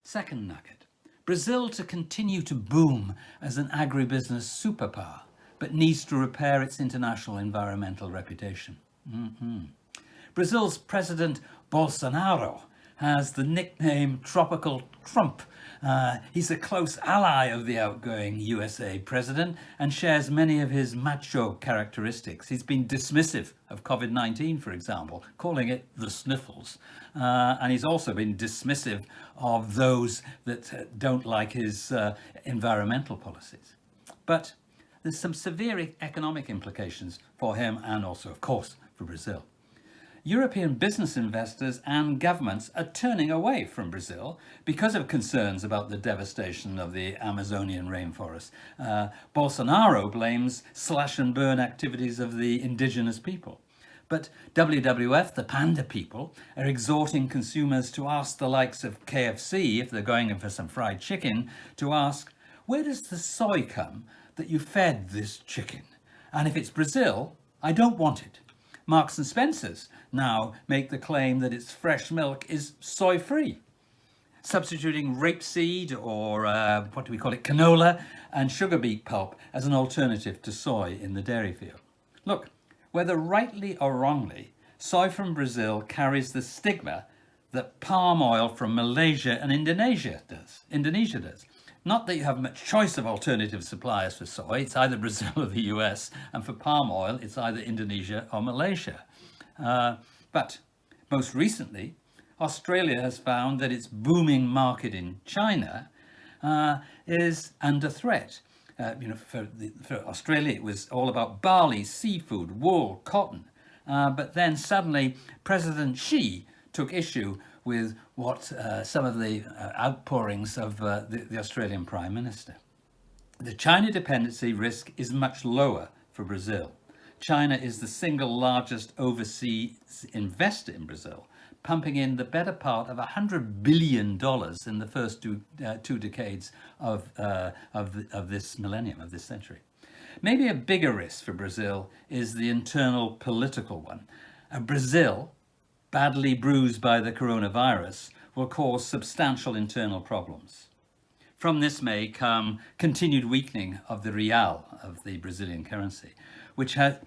Second nugget. Brazil to continue to boom as an agribusiness superpower, but needs to repair its international environmental reputation. Brazil's President Bolsonaro has the nickname Tropical Trump. He's a close ally of the outgoing USA president and shares many of his macho characteristics. He's been dismissive of COVID-19, for example, calling it the sniffles. And he's also been dismissive of those that don't like his environmental policies. But there's some severe economic implications for him and also, of course, for Brazil. European business investors and governments are turning away from Brazil because of concerns about the devastation of the Amazonian rainforest. Bolsonaro blames slash and burn activities of the indigenous people. But WWF, the panda people, are exhorting consumers to ask the likes of KFC, if they're going in for some fried chicken, to ask, where does the soy come that you fed this chicken? And if it's Brazil, I don't want it. Marks and Spencer's now make the claim that its fresh milk is soy-free, substituting rapeseed or canola and sugar beet pulp as an alternative to soy in the dairy field. Look, whether rightly or wrongly, soy from Brazil carries the stigma that palm oil from Malaysia and Indonesia does. Not that you have much choice of alternative suppliers for soy, it's either Brazil or the US, and for palm oil, it's either Indonesia or Malaysia. But most recently, Australia has found that its booming market in China is under threat. For Australia, it was all about barley, seafood, wool, cotton. But then suddenly, President Xi took issue with what some of the outpourings of the Australian Prime Minister. The China dependency risk is much lower for Brazil. China is the single largest overseas investor in Brazil, pumping in the better part of $100 billion in the first two decades of this millennium, of this century. Maybe a bigger risk for Brazil is the internal political one. Brazil, badly bruised by the coronavirus, will cause substantial internal problems. From this may come continued weakening of the real, of the Brazilian currency, which has,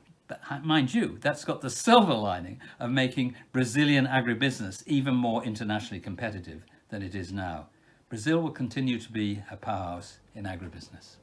mind you, that's got the silver lining of making Brazilian agribusiness even more internationally competitive than it is now. Brazil will continue to be a powerhouse in agribusiness.